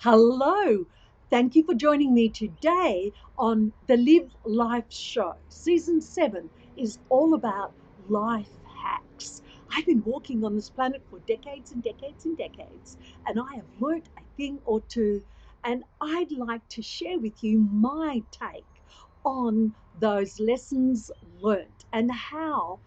Hello. Thank you for joining me today on the Live Life Show. Season 7 is all about life hacks. I've been walking on this planet for decades and decades and decades, and I have learnt a thing or two, and I'd like to share with you my take on those lessons learnt and how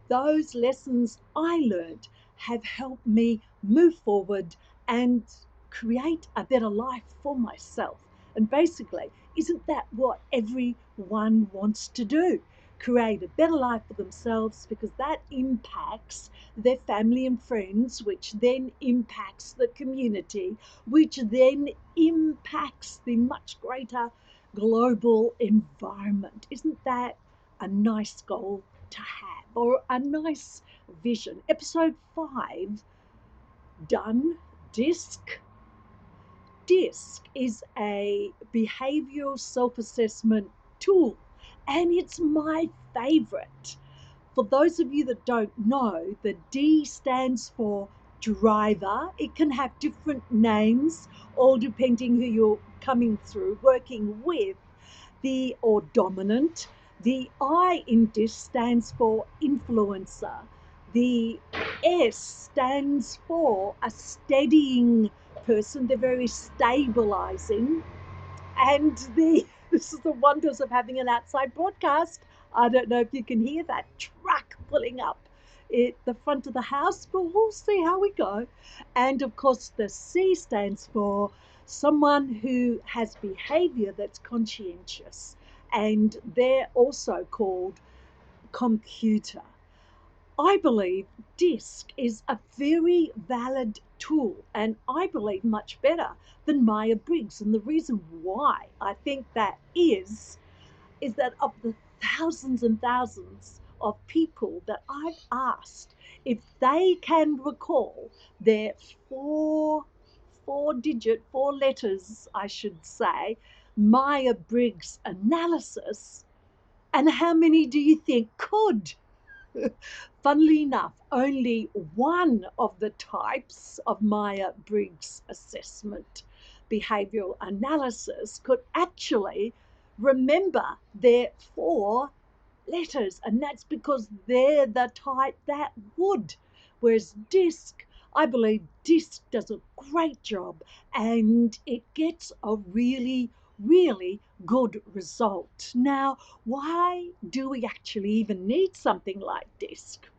those lessons I learnt have helped me move forward and create a better life for myself. And basically, isn't that what everyone wants to do? Create a better life for themselves because that impacts their family and friends, which then impacts the community, which then impacts the much greater global environment. Isn't that a nice goal to have or a nice vision? Episode 5, done. Disc. DISC is a behavioral self assessment tool, and it's my favorite. For those of you that don't know, the D stands for driver. It can have different names, all depending who you're coming through, working with, the or dominant. The I in DISC stands for influencer. The S stands for a steadying person. They're very stabilizing. And the this is the wonders of having an outside broadcast. I don't know if you can hear that truck pulling up at the front of the house, but we'll see how we go. And of course, the C stands for someone who has behavior that's conscientious, and they're also called computer. I believe DISC is a very valid tool, and I believe much better than Maya Briggs. And the reason why I think that is that of the thousands and thousands of people that I've asked if they can recall their four letters, I should say, Maya Briggs analysis, and how many do you think could? Funnily enough, only one of the types of Maya Briggs assessment, behavioral analysis, could actually remember their four letters, and that's because they're the type that would. Whereas DISC, I believe DISC does a great job and it gets a really, really good result. Now, why do we actually even need something like DISC?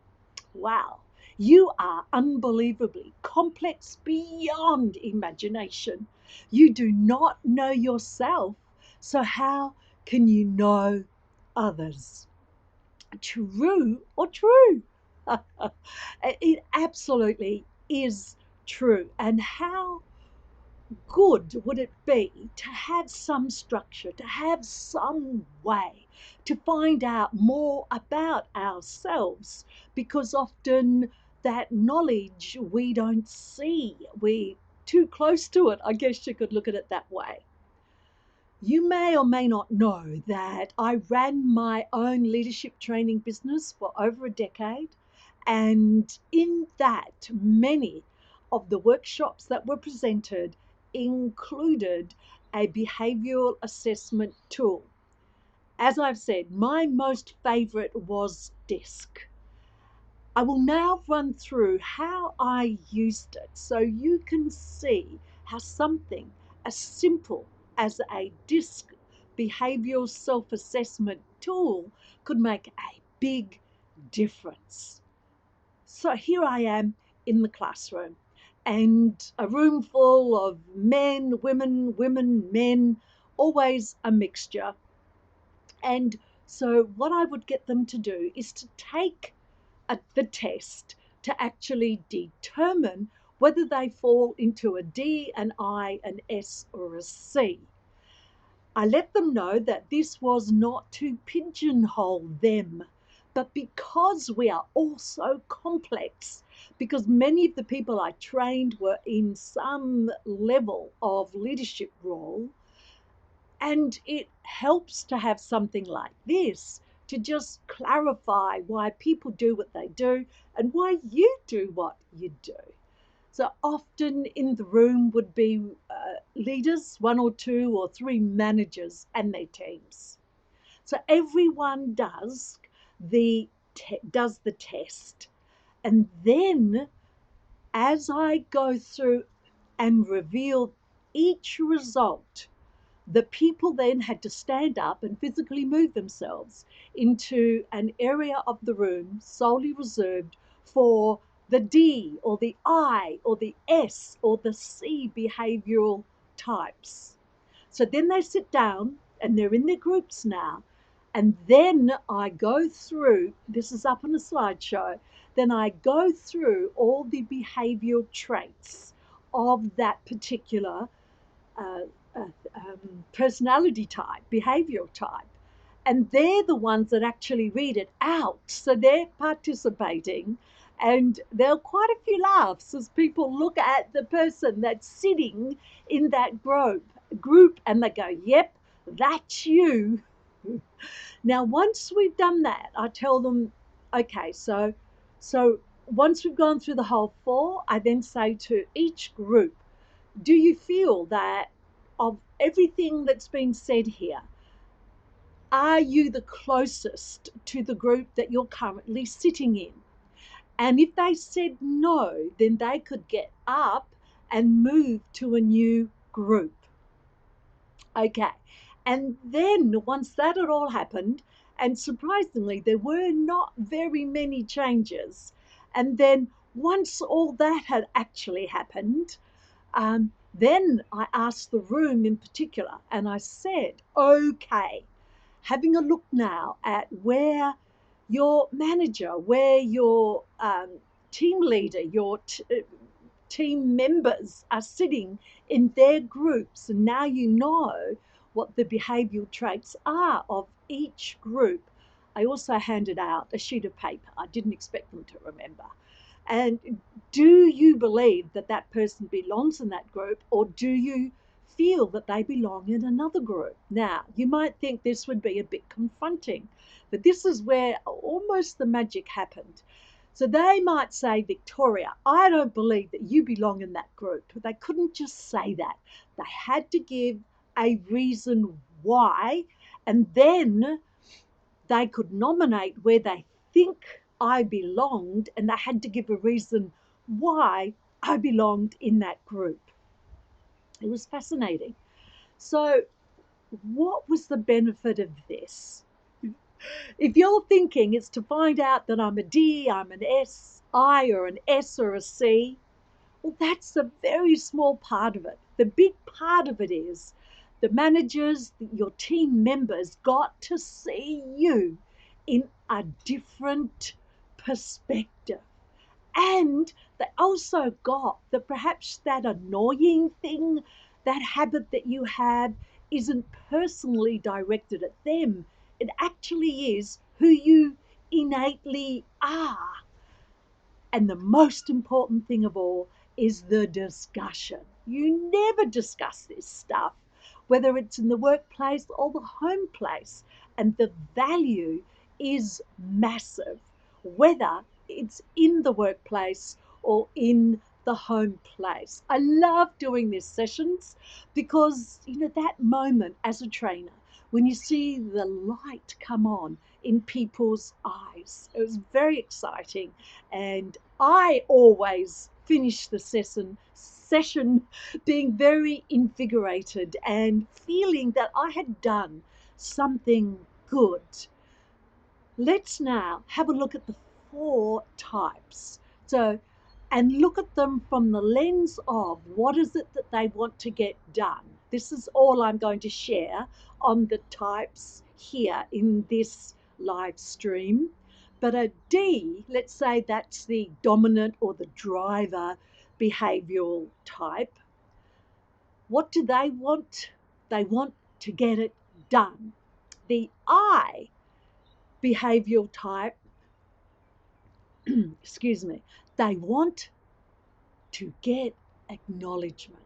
Wow, you are unbelievably complex beyond imagination. You do not know yourself, so how can you know others? True or true? It absolutely is true. And how good would it be to have some structure, to have some way to find out more about ourselves? Because often that knowledge we don't see, we're too close to it. I guess you could look at it that way. You may or may not know that I ran my own leadership training business for over a decade. And in that, many of the workshops that were presented included a behavioral assessment tool. As I've said, my most favorite was DISC. I will now run through how I used it so you can see how something as simple as a DISC behavioral self assessment tool could make a big difference. So here I am in the classroom, and a room full of men, women, men, always a mixture. And so, what I would get them to do is to take the test to actually determine whether they fall into a D, an I, an S, or a C. I let them know that this was not to pigeonhole them, but because we are all so complex, because many of the people I trained were in some level of leadership role, and it helps to have something like this to just clarify why people do what they do and why you do what you do. So often in the room would be leaders, one or two or three managers and their teams. So everyone does the test, and then as I go through and reveal each result, the people then had to stand up and physically move themselves into an area of the room solely reserved for the D or the I or the S or the C behavioral types. So then they sit down and they're in their groups now. And then I go through, this is up on a slideshow, then I go through all the behavioral traits of that particular uh, uh, personality type, behavioral type. And they're the ones that actually read it out. So they're participating, and there are quite a few laughs as people look at the person that's sitting in that group and they go, yep, that's you. Now, once we've done that, I tell them, okay, so once we've gone through the whole four, I then say to each group, do you feel that of everything that's been said here, are you the closest to the group that you're currently sitting in? And if they said no, then they could get up and move to a new group. Okay. And then once that had all happened, and surprisingly, there were not very many changes. And then once all that had actually happened, then I asked the room in particular, and I said, okay, having a look now at where your manager, where your team leader, your team members are sitting in their groups, and now you know what the behavioral traits are of each group. I also handed out a sheet of paper. I didn't expect them to remember. And do you believe that that person belongs in that group, or do you feel that they belong in another group? Now, you might think this would be a bit confronting, but this is where almost the magic happened. So they might say, Victoria, I don't believe that you belong in that group. They couldn't just say that. They had to give a reason why, and then they could nominate where they think I belonged, and they had to give a reason why I belonged in that group. It was fascinating. So, what was the benefit of this? If you're thinking it's to find out that I'm a D, I'm an S, I, or an S or a C, well, that's a very small part of it. The big part of it is the managers, your team members got to see you in a different perspective. And they also got that perhaps that annoying thing, that habit that you have, isn't personally directed at them. It actually is who you innately are. And the most important thing of all is the discussion. You never discuss this stuff, whether it's in the workplace or the home place. And the value is massive, whether it's in the workplace or in the home place. I love doing these sessions because, that moment as a trainer, when you see the light come on in people's eyes, it was very exciting. And I always finish the session being very invigorated and feeling that I had done something good. Let's now have a look at the four types. So, and look at them from the lens of what is it that they want to get done. This is all I'm going to share on the types here in this live stream. But a D, let's say that's the dominant or the driver behavioral type. What do they want? They want to get it done. The I behavioral type, excuse me, they want to get acknowledgement.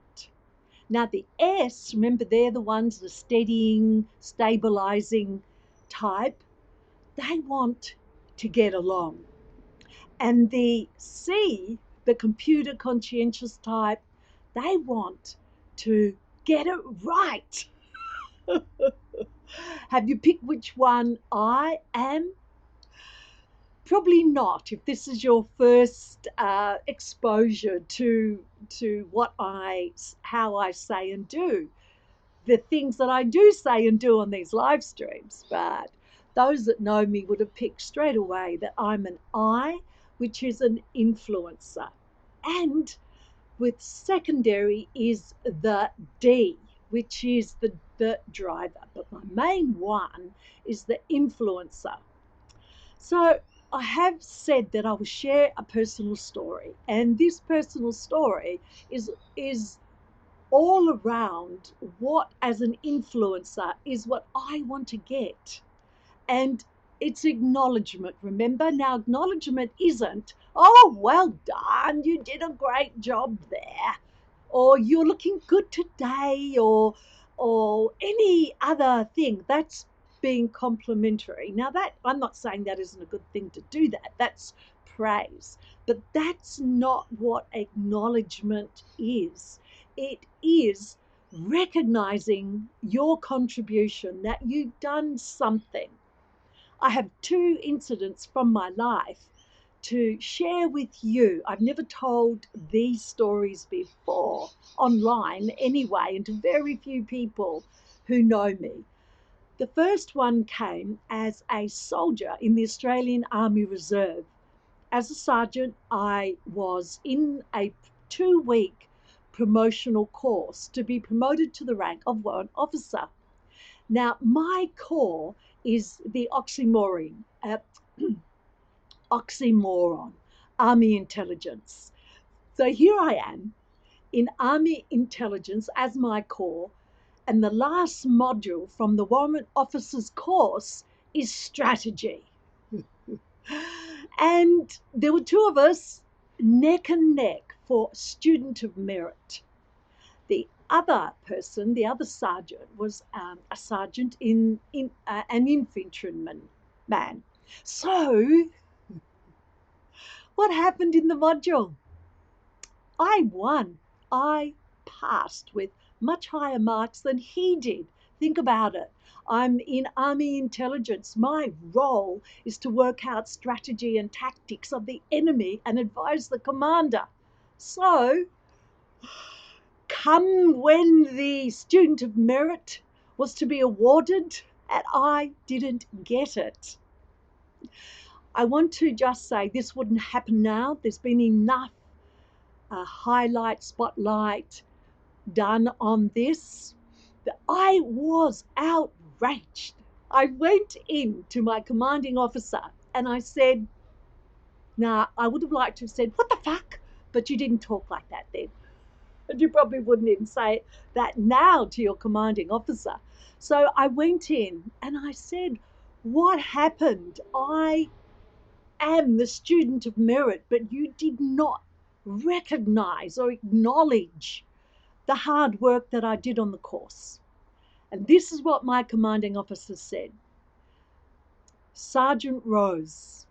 Now, the S, remember, they're the ones, the steadying, stabilizing type, they want to get along. And the C, the computer conscientious type, they want to get it right. Have you picked which one I am? Probably not. If this is your first exposure to how I say and do, the things that I do say and do on these live streams. But those that know me would have picked straight away that I'm an I, which is an influencer, and with secondary is the D, which is the driver. But my main one is the influencer. So I have said that I will share a personal story, and this personal story is all around what, as an influencer, is what I want to get. And it's acknowledgement. Remember, now acknowledgement isn't, oh, well done, you did a great job there, or you're looking good today, or any other thing. That's being complimentary. Now, that I'm not saying that isn't a good thing to do that. That's praise. But that's not what acknowledgement is. It is recognizing your contribution, that you've done something. I have two incidents from my life to share with you. I've never told these stories before, online anyway, and to very few people who know me. The first one came as a soldier in the Australian Army Reserve. As a sergeant, I was in a 2-week promotional course to be promoted to the rank of warrant officer. Now, my corps is the oxymoron, Army Intelligence. So here I am in Army Intelligence as my corps, and the last module from the warrant officer's course is strategy. And there were two of us neck and neck for student of merit. The other person, the other sergeant, was a sergeant in an infantryman man. So what happened in the module? I won. I passed with much higher marks than he did. Think about it. I'm in Army Intelligence. My role is to work out strategy and tactics of the enemy and advise the commander. So, come when the student of merit was to be awarded, and I didn't get it. I want to just say this wouldn't happen now. There's been enough highlight, spotlight done on this. I was outraged. I went in to my commanding officer and I said, now, I would have liked to have said, what the fuck? But you didn't talk like that then. And you probably wouldn't even say that now to your commanding officer. So I went in and I said, what happened? I am the student of merit, but you did not recognize or acknowledge the hard work that I did on the course. And this is what my commanding officer said. Sergeant Rose,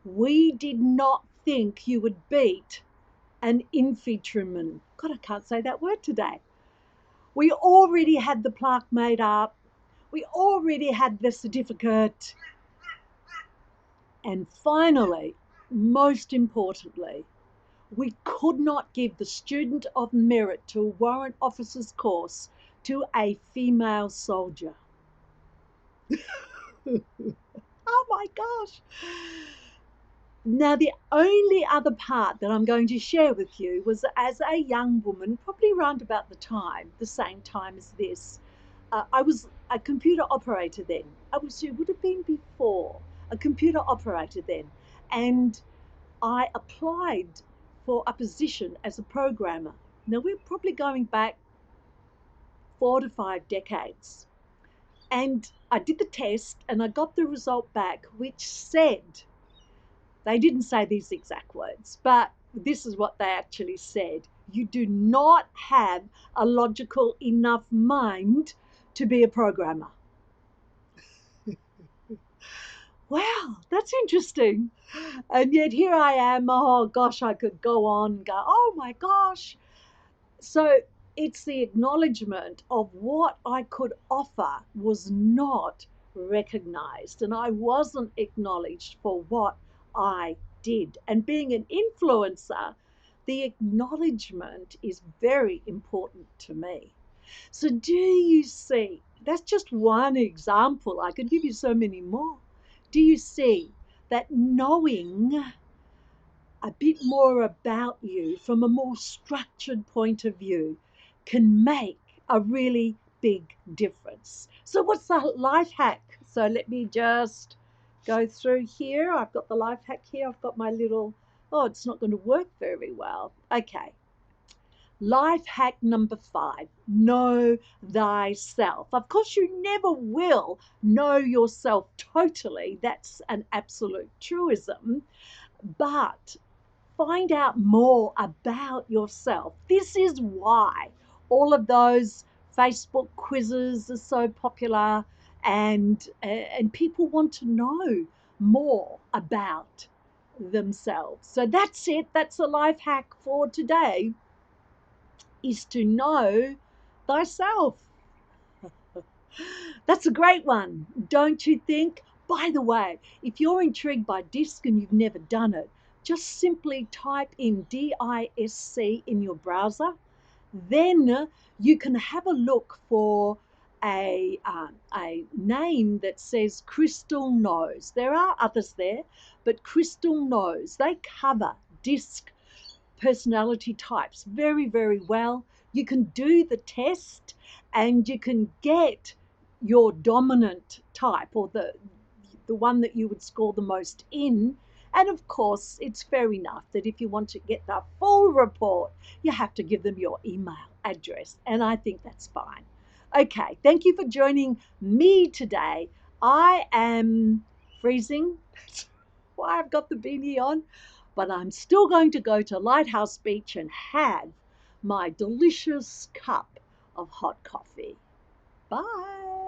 we did not think you would beat an infantryman. God, I can't say that word today. We already had the plaque made up. We already had the certificate. And finally, most importantly, we could not give the student of merit to a warrant officer's course to a female soldier. Oh my gosh. Now, the only other part that I'm going to share with you was as a young woman, probably around about the same time as this, I was a computer operator then. It would have been before, a computer operator then. And I applied for a position as a programmer. Now, we're probably going back 4 to 5 decades. And I did the test and I got the result back, which said, they didn't say these exact words, but this is what they actually said. You do not have a logical enough mind to be a programmer. Wow, that's interesting. And yet here I am. Oh gosh, I could go on and go, oh my gosh. So it's the acknowledgement of what I could offer was not recognized, and I wasn't acknowledged for what I did. And being an influencer, the acknowledgement is very important to me. So, do you see? That's just one example. I could give you so many more. Do you see that knowing a bit more about you from a more structured point of view can make a really big difference? So, what's the life hack? So, let me just go through here. I've got the life hack here. I've got my little, oh, it's not going to work very well. Okay. Life hack number 5, know thyself. Of course, you never will know yourself totally. That's an absolute truism. But find out more about yourself. This is why all of those Facebook quizzes are so popular, and people want to know more about themselves. So that's it. That's a life hack for today, is to know thyself. That's a great one, don't you think? By the way, if you're intrigued by DISC and you've never done it, just simply type in DISC in your browser. Then you can have a look for a name that says Crystal Knows. There are others there, but Crystal Knows. They cover DISC personality types very, very well. You can do the test and you can get your dominant type, or the one that you would score the most in. And of course, it's fair enough that if you want to get the full report, you have to give them your email address. And I think that's fine. Okay, thank you for joining me today. I am freezing. That's why I've got the beanie on. But I'm still going to go to Lighthouse Beach and have my delicious cup of hot coffee. Bye.